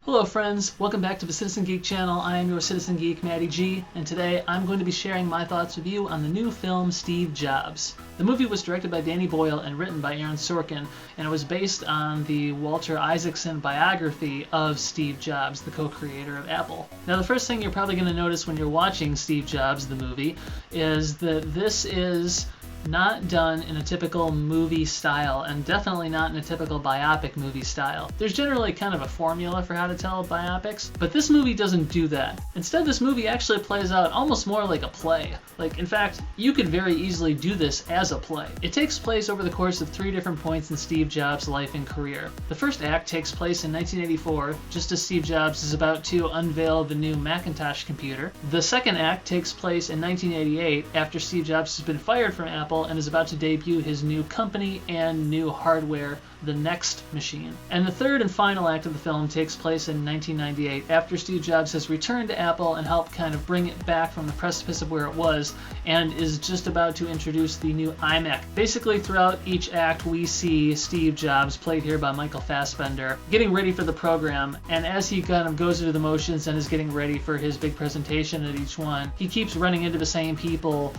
Hello friends, welcome back to the Citizen Geek channel. I am your Citizen Geek, Matty G, and today I'm going to be sharing my thoughts with you on the new film Steve Jobs. The movie was directed by Danny Boyle and written by Aaron Sorkin, and it was based on the Walter Isaacson biography of Steve Jobs, the co-creator of Apple. Now the first thing you're probably going to notice when you're watching Steve Jobs, the movie, is that this is not done in a typical movie style, and definitely not in a typical biopic movie style. There's generally kind of a formula for how to tell biopics, but this movie doesn't do that. Instead, this movie actually plays out almost more like a play. In fact, you could very easily do this as a play. It takes place over the course of 3 different points in Steve Jobs' life and career. The first act takes place in 1984, just as Steve Jobs is about to unveil the new Macintosh computer. The second act takes place in 1988, after Steve Jobs has been fired from Apple and is about to debut his new company and new hardware, the Next machine. And the third and final act of the film takes place in 1998, after Steve Jobs has returned to Apple and helped kind of bring it back from the precipice of where it was, and is just about to introduce the new iMac. Basically, throughout each act, we see Steve Jobs, played here by Michael Fassbender, getting ready for the program, and as he kind of goes through the motions and is getting ready for his big presentation at each one, he keeps running into the same people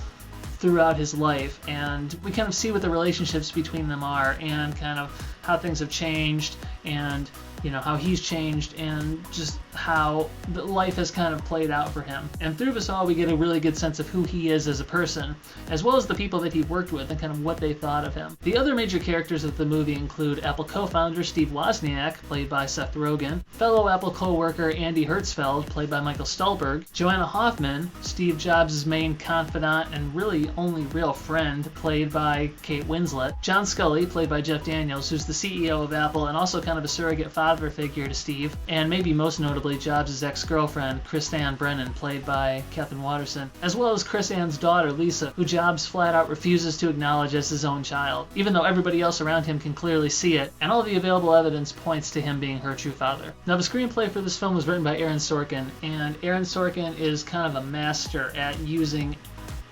throughout his life, and we kind of see what the relationships between them are and kind of how things have changed, and how he's changed, and just how the life has kind of played out for him. And through this all, we get a really good sense of who he is as a person, as well as the people that he worked with and kind of what they thought of him. The other major characters of the movie include Apple co-founder Steve Wozniak, played by Seth Rogen, fellow Apple co-worker Andy Hertzfeld, played by Michael Stuhlbarg, Joanna Hoffman, Steve Jobs' main confidant and really only real friend, played by Kate Winslet, John Scully, played by Jeff Daniels, who's the CEO of Apple and also kind of a surrogate father figure to Steve, and maybe most notably Jobs' ex-girlfriend, Chris Ann Brennan, played by Katherine Waterston, as well as Chris Ann's daughter, Lisa, who Jobs flat out refuses to acknowledge as his own child, even though everybody else around him can clearly see it, and all the available evidence points to him being her true father. Now, the screenplay for this film was written by Aaron Sorkin, and Aaron Sorkin is kind of a master at using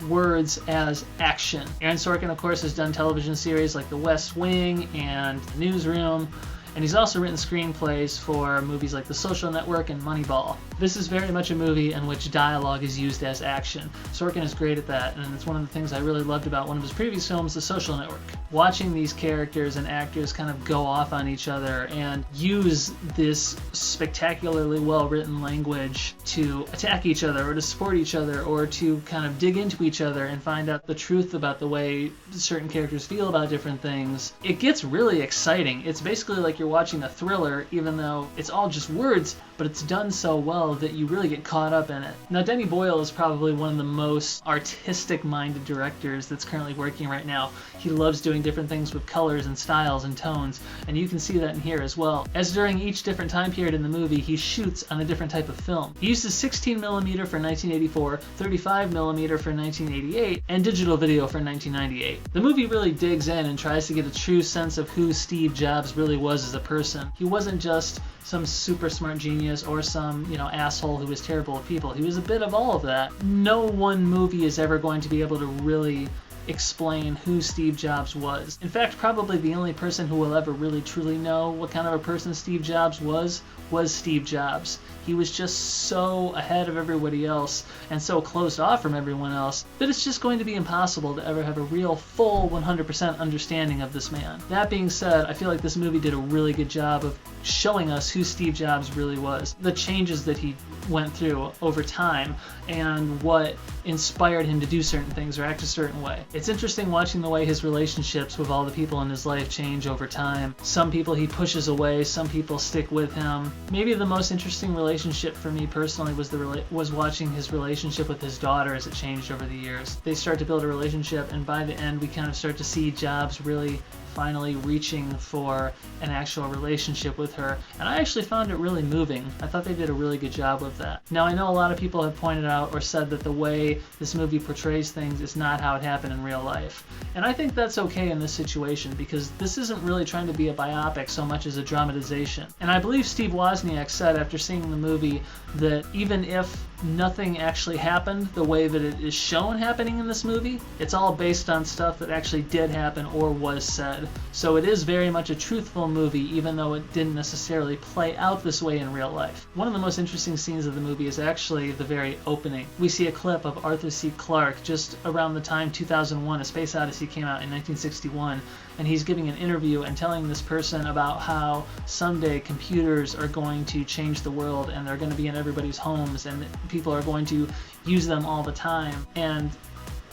words as action. Aaron Sorkin, of course, has done television series like The West Wing and The Newsroom, and he's also written screenplays for movies like The Social Network and Moneyball. This is very much a movie in which dialogue is used as action. Sorkin is great at that, and it's one of the things I really loved about one of his previous films, The Social Network. Watching these characters and actors kind of go off on each other and use this spectacularly well-written language to attack each other or to support each other or to kind of dig into each other and find out the truth about the way certain characters feel about different things, it gets really exciting. It's basically like you're watching a thriller, even though it's all just words, but it's done so well that you really get caught up in it. Now, Danny Boyle is probably one of the most artistic-minded directors that's currently working right now. He loves doing different things with colors and styles and tones, and you can see that in here as well. As during each different time period in the movie, he shoots on a different type of film. He uses 16mm for 1984, 35mm for 1988, and digital video for 1998. The movie really digs in and tries to get a true sense of who Steve Jobs really was as a person. He wasn't just some super smart genius or some, asshole who was terrible at people. He was a bit of all of that. No one movie is ever going to be able to really explain who Steve Jobs was. In fact, probably the only person who will ever really truly know what kind of a person Steve Jobs was Steve Jobs. He was just so ahead of everybody else and so closed off from everyone else that it's just going to be impossible to ever have a real full 100% understanding of this man. That being said, I feel like this movie did a really good job of showing us who Steve Jobs really was, the changes that he went through over time, and what inspired him to do certain things or act a certain way. It's interesting watching the way his relationships with all the people in his life change over time. Some people he pushes away, some people stick with him. Maybe the most interesting relationship for me personally was watching his relationship with his daughter as it changed over the years. They start to build a relationship, and by the end we kind of start to see Jobs really finally reaching for an actual relationship with her, and I actually found it really moving. I thought they did a really good job with that. Now, I know a lot of people have pointed out or said that the way this movie portrays things is not how it happened in real life, and I think that's okay in this situation because this isn't really trying to be a biopic so much as a dramatization. And I believe Steve Wozniak said after seeing the movie that even if nothing actually happened the way that it is shown happening in this movie. It's all based on stuff that actually did happen or was said. So it is very much a truthful movie, even though it didn't necessarily play out this way in real life. One of the most interesting scenes of the movie is actually the very opening. We see a clip of Arthur C. Clarke just around the time 2001: A Space Odyssey came out in 1961, and he's giving an interview and telling this person about how someday computers are going to change the world and they're going to be in everybody's homes and people are going to use them all the time. And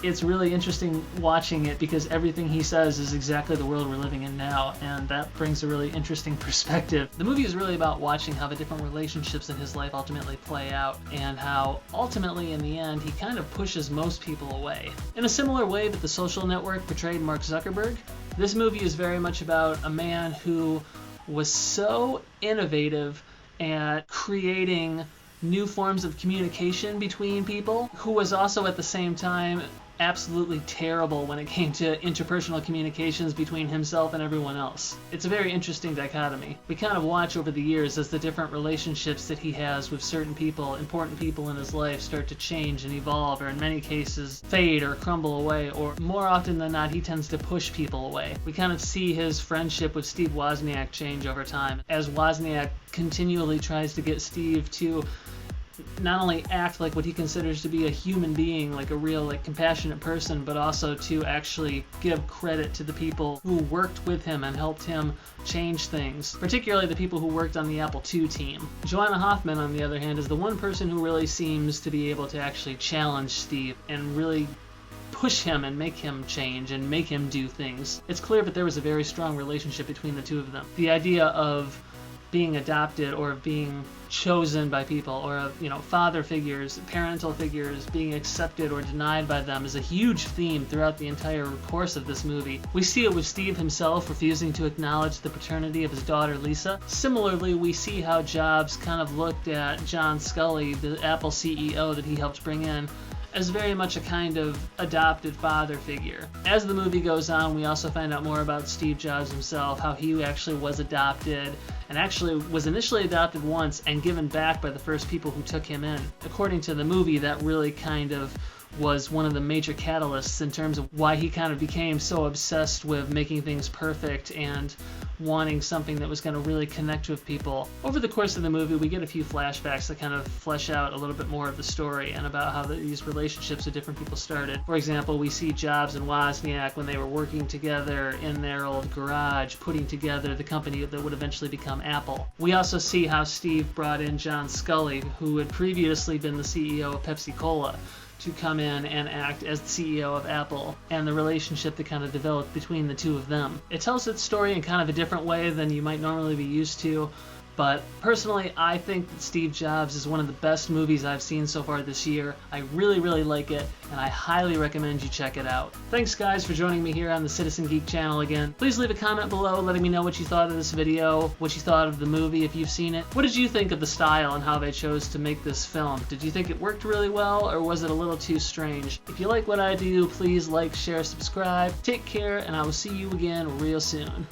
it's really interesting watching it because everything he says is exactly the world we're living in now, and that brings a really interesting perspective. The movie is really about watching how the different relationships in his life ultimately play out, and how ultimately in the end he kind of pushes most people away. In a similar way that The Social Network portrayed Mark Zuckerberg, this movie is very much about a man who was so innovative at creating new forms of communication between people, who was also at the same time absolutely terrible when it came to interpersonal communications between himself and everyone else. It's a very interesting dichotomy. We kind of watch over the years as the different relationships that he has with certain people, important people in his life, start to change and evolve, or in many cases fade or crumble away, or more often than not he tends to push people away. We kind of see his friendship with Steve Wozniak change over time, as Wozniak continually tries to get Steve to not only act like what he considers to be a human being, like a real, like, compassionate person, but also to actually give credit to the people who worked with him and helped him change things, particularly the people who worked on the Apple II team. Joanna Hoffman, on the other hand, is the one person who really seems to be able to actually challenge Steve and really push him and make him change and make him do things. It's clear that there was a very strong relationship between the two of them. The idea of being adopted or of being chosen by people, or of, father figures, parental figures being accepted or denied by them, is a huge theme throughout the entire course of this movie. We see it with Steve himself refusing to acknowledge the paternity of his daughter Lisa. Similarly, we see how Jobs kind of looked at John Scully, the Apple CEO that he helped bring in, as very much a kind of adopted father figure. As the movie goes on, we also find out more about Steve Jobs himself, how he actually was adopted, and actually was initially adopted once and given back by the first people who took him in. According to the movie, that really kind of was one of the major catalysts in terms of why he kind of became so obsessed with making things perfect and wanting something that was going to really connect with people. Over the course of the movie, we get a few flashbacks that kind of flesh out a little bit more of the story and about how these relationships with different people started. For example, we see Jobs and Wozniak when they were working together in their old garage, putting together the company that would eventually become Apple. We also see how Steve brought in John Scully, who had previously been the CEO of Pepsi-Cola, to come in and act as the CEO of Apple, and the relationship that kind of developed between the two of them. It tells its story in kind of a different way than you might normally be used to, but personally, I think that Steve Jobs is one of the best movies I've seen so far this year. I really, really like it, and I highly recommend you check it out. Thanks, guys, for joining me here on the Citizen Geek channel again. Please leave a comment below letting me know what you thought of this video, what you thought of the movie if you've seen it. What did you think of the style and how they chose to make this film? Did you think it worked really well, or was it a little too strange? If you like what I do, please like, share, subscribe. Take care, and I will see you again real soon.